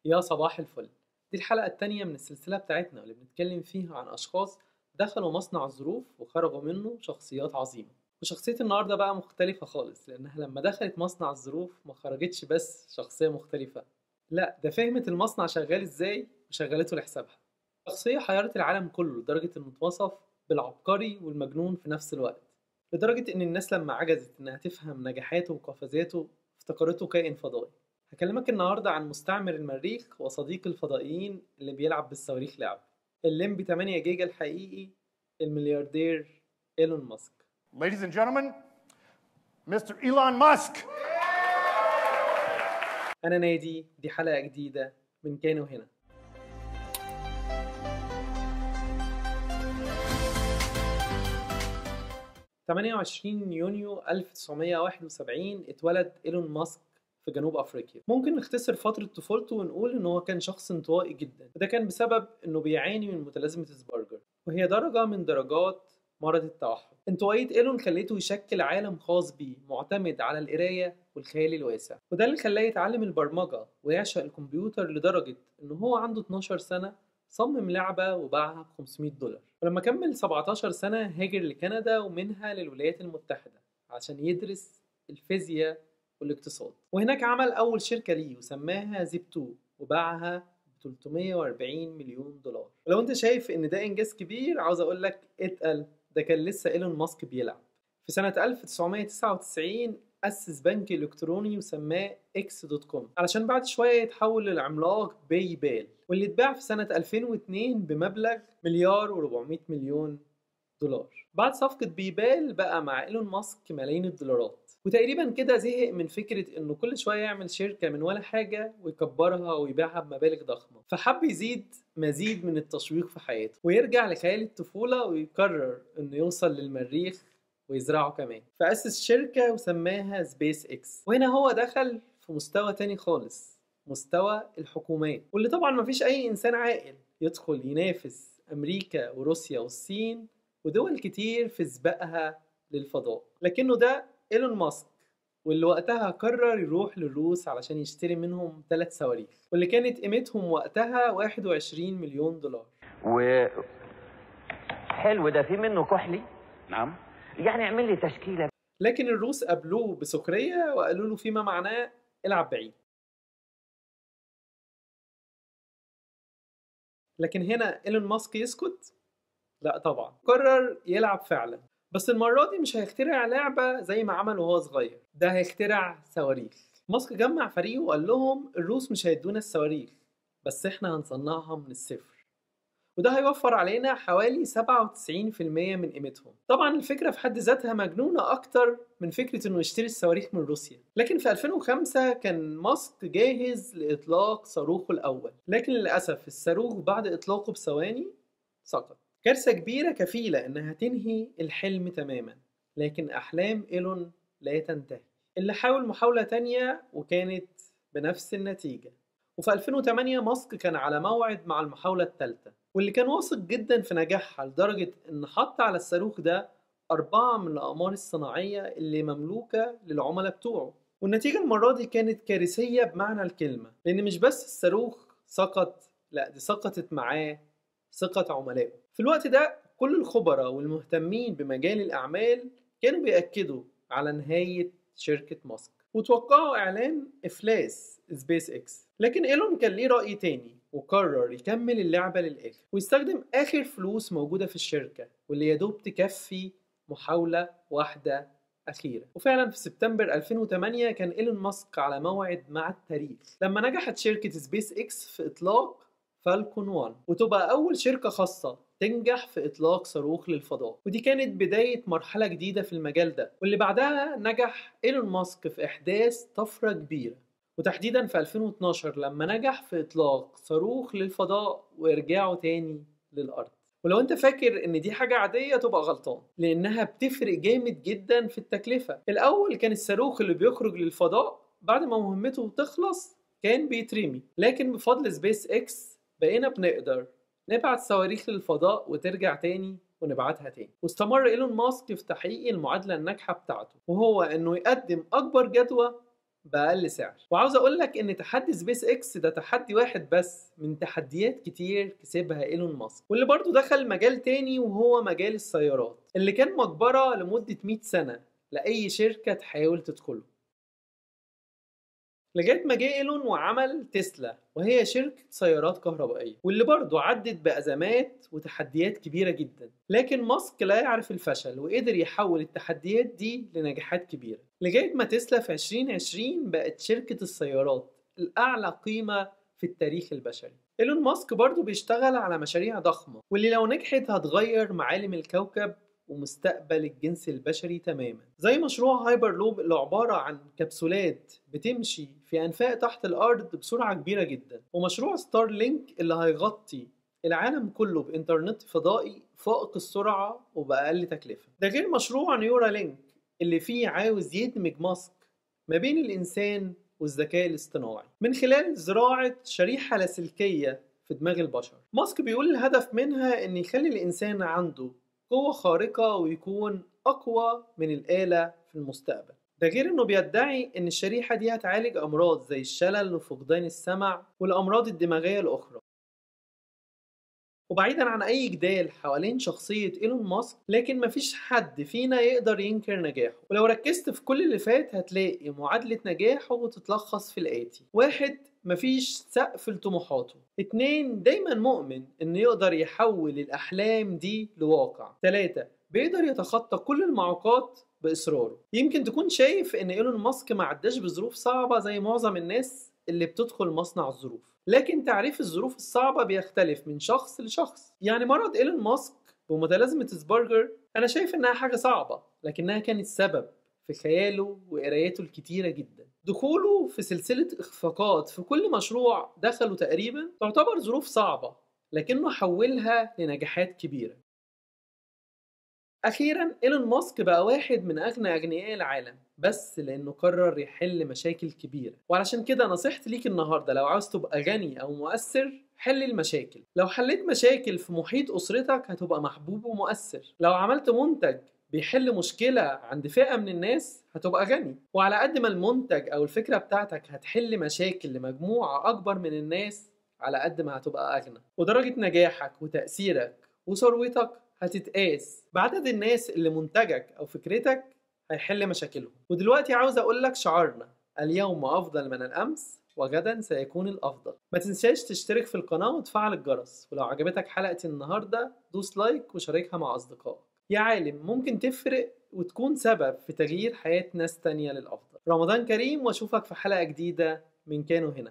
يا صباح الفل. دي الحلقة التانية من السلسلة بتاعتنا اللي بنتكلم فيها عن أشخاص دخلوا مصنع الظروف وخرجوا منه شخصيات عظيمة. وشخصية النهاردة بقى مختلفة خالص، لأنها لما دخلت مصنع الظروف ما خرجتش بس شخصية مختلفة، لا ده فهمت المصنع شغال ازاي وشغلته لحسابها. شخصية حيرت العالم كله لدرجة انه اتوصف بالعبقري والمجنون في نفس الوقت، لدرجة ان الناس لما عجزت انها تفهم نجاحاته وقفزاته افتكرته كائن فضائي. هكلمك النهاردة عن مستعمر المريخ وصديق الفضائيين اللي بيلعب بالصواريخ لعب، الليمبي 8 جيجا الحقيقي، الملياردير إيلون ماسك. Ladies and gentlemen, Mr. Elon Musk. أنا نادي، دي حلقة جديدة من كان وهنا. في 28 يونيو 1971 اتولد إيلون ماسك في جنوب أفريقيا. ممكن نختصر فترة طفولته ونقول إن هو كان شخص انطوائي جدا، وده كان بسبب إنه بيعاني من متلازمة اسبرجر، وهي درجة من درجات مرض التوحد. انطوائية إيلون خليته يشكل عالم خاص بيه معتمد على القراية والخيال الواسع، وده اللي خلاه يتعلم البرمجة ويعشق الكمبيوتر لدرجة إنه هو عنده 12 سنة صمم لعبة وباعها ب $500. ولما كمل 17 سنة هاجر لكندا ومنها للولايات المتحدة عشان يدرس الفيزياء والاقتصاد، وهناك عمل أول شركة ليه وسماها زيب2 وباعها ب $340 مليون. ولو انت شايف ان ده انجاز كبير، عاوز اقول لك اتقل، ده كان لسه إيلون ماسك بيلعب. في سنة 1999 أسس بنك إلكتروني وسماه X.com علشان بعد شوية يتحول للعملاق باي بال، واللي اتباع في سنة 2002 بمبلغ $1.4 مليار. بعد صفقة بيبال بقى مع إيلون ماسك ملايين الدولارات، وتقريبا كده زهق من فكرة إنه كل شوية يعمل شركة من ولا حاجة ويكبرها ويبيعها بمبالغ ضخمة، فحب يزيد مزيد من التشويق في حياته ويرجع لخيال الطفولة ويقرر إنه يوصل للمريخ ويزرعه كمان، فأسس شركة وسماها سبيس إكس. وهنا هو دخل في مستوى تاني خالص، مستوى الحكومات، واللي طبعا مفيش أي إنسان عاقل يدخل ينافس أمريكا وروسيا والصين ودول كتير في سباقها للفضاء. لكنه ده إيلون ماسك، واللي وقتها قرر يروح للروس علشان يشتري منهم 3 صواريخ، واللي كانت قيمتهم وقتها $21 مليون. حلو ده، في منه كحلي. نعم. يعني اعمل لي تشكيلة. لكن الروس قابلوه بسخرية وقالوا له فيما معناه العب بعيد. لكن هنا إيلون ماسك يسكت؟ لا طبعا، قرر يلعب فعلا، بس المرة دي مش هيخترع لعبة زي ما عمل وهو صغير، ده هيخترع صواريخ. ماسك جمع فريقه وقال لهم الروس مش هيدونا الصواريخ، بس احنا هنصنعها من الصفر، وده هيوفر علينا حوالي 97% من قيمتهم. طبعا الفكرة في حد ذاتها مجنونة أكتر من فكرة إنه يشتري الصواريخ من روسيا. لكن في 2005 كان ماسك جاهز لإطلاق صاروخه الأول، لكن للأسف الصاروخ بعد إطلاقه بثواني سقط. كارثة كبيرة كفيلة إنها تنهي الحلم تماما، لكن أحلام إيلون لا تنتهي. اللي حاول محاولة تانية وكانت بنفس النتيجة، وفي 2008 ماسك كان على موعد مع المحاولة الثالثة، واللي كان واثق جدا في نجاحها لدرجة إن حط على الصاروخ ده 4 من الأقمار الصناعية اللي مملوكة للعملاء بتوعه. والنتيجة المرة دي كانت كارثية بمعنى الكلمة، لأن مش بس الصاروخ سقط، لا دي سقطت معاه ثقة عملائه. في الوقت ده كل الخبراء والمهتمين بمجال الأعمال كانوا بيأكدوا على نهاية شركة ماسك وتوقعوا إعلان إفلاس سبيس إكس. لكن إيلون كان ليه رأي تاني وقرر يكمل اللعبة للآخر ويستخدم آخر فلوس موجودة في الشركة، واللي يدوب تكفي محاولة واحدة أخيرة. وفعلا في سبتمبر 2008 كان إيلون ماسك على موعد مع التاريخ لما نجحت شركة سبيس إكس في إطلاق فالكون 1 وتبقى أول شركة خاصة تنجح في إطلاق صاروخ للفضاء، ودي كانت بداية مرحلة جديدة في المجال ده، واللي بعدها نجح إيلون ماسك في إحداث طفرة كبيرة، وتحديدا في 2012 لما نجح في إطلاق صاروخ للفضاء وإرجاعه تاني للأرض. ولو انت فاكر ان دي حاجة عادية تبقى غلطان، لانها بتفرق جامد جدا في التكلفة. الاول كان الصاروخ اللي بيخرج للفضاء بعد ما مهمته تخلص كان بيترمي، لكن بفضل سبيس اكس بقينا بنقدر نبعت صواريخ للفضاء وترجع تاني ونبعتها تاني. واستمر إيلون ماسك في تحقيق المعادلة الناجحة بتاعته، وهو انه يقدم اكبر جدوى بأقل سعر. وعاوز أقول لك إن تحدي سبيس إكس ده تحدي واحد بس من تحديات كتير كسبها إيلون ماسك، واللي برضو دخل مجال تاني وهو مجال السيارات اللي كان مقبرة لمدة 100 سنة لأي شركة تحاول تدخله، لغاية ما جه إيلون وعمل تسلا وهي شركة سيارات كهربائية، واللي برضو عدت بأزمات وتحديات كبيرة جدا، لكن ماسك لا يعرف الفشل وقدر يحول التحديات دي لنجاحات كبيرة، لغاية ما تسلا في 2020 بقت شركة السيارات الأعلى قيمة في التاريخ البشري. إيلون ماسك برضو بيشتغل على مشاريع ضخمة واللي لو نجحت هتغير معالم الكوكب ومستقبل الجنس البشري تماما، زي مشروع هايبر لوب اللي عبارة عن كبسولات بتمشي في أنفاق تحت الأرض بسرعة كبيرة جدا، ومشروع ستار لينك اللي هيغطي العالم كله بإنترنت فضائي فائق السرعة وبأقل تكلفة. ده غير مشروع نيورا لينك اللي فيه عاوز يدمج ماسك ما بين الإنسان والذكاء الاصطناعي من خلال زراعة شريحة لاسلكية في دماغ البشر. ماسك بيقول الهدف منها إن يخلي الإنسان عنده قوة خارقة ويكون أقوى من الآلة في المستقبل. ده غير إنه بيدعي إن الشريحة دي هتعالج أمراض زي الشلل وفقدان السمع والأمراض الدماغية الأخرى. وبعيدا عن أي جدال حوالين شخصية إيلون ماسك، لكن مفيش حد فينا يقدر ينكر نجاحه، ولو ركزت في كل اللي فات هتلاقي معادلة نجاحه تتلخص في الآتي: 1. مفيش سقف لطموحاته. 2. دايما مؤمن إنه يقدر يحول الأحلام دي لواقع. 3. بيقدر يتخطى كل المعوقات بإصراره. يمكن تكون شايف إن إيلون ماسك ما عداش بظروف صعبة زي معظم الناس اللي بتدخل مصنع الظروف، لكن تعريف الظروف الصعبة بيختلف من شخص لشخص. يعني مرض إيلون ماسك بمتلازمة سبارجر أنا شايف إنها حاجة صعبة، لكنها كانت سبب في خياله وقراياته الكتيرة جدا. دخوله في سلسلة إخفاقات في كل مشروع دخله تقريبا تعتبر ظروف صعبة، لكنه حولها لنجاحات كبيرة. أخيرا إيلون ماسك بقى واحد من أغنى أغنياء العالم بس لأنه قرر يحل مشاكل كبيرة. وعلشان كده نصيحتي ليك النهاردة لو عاوز تبقى غني أو مؤثر، حل المشاكل. لو حليت مشاكل في محيط أسرتك هتبقى محبوب ومؤثر. لو عملت منتج بيحل مشكلة عند فئة من الناس هتبقى غني. وعلى قد ما المنتج أو الفكرة بتاعتك هتحل مشاكل لمجموعة أكبر من الناس، على قد ما هتبقى أغنى. ودرجة نجاحك وتأثيرك وثروتك هتتقاس بعدد الناس اللي منتجك أو فكرتك هيحل مشاكلهم. ودلوقتي عاوز أقولك شعارنا: اليوم أفضل من الأمس وغدا سيكون الأفضل. ما تنساش تشترك في القناة وتفعل الجرس، ولو عجبتك حلقة النهاردة دوس لايك وشاركها مع أصدقائك. يا عالم ممكن تفرق وتكون سبب في تغيير حياة ناس تانية للأفضل. رمضان كريم وأشوفك في حلقة جديدة من كانوا هنا.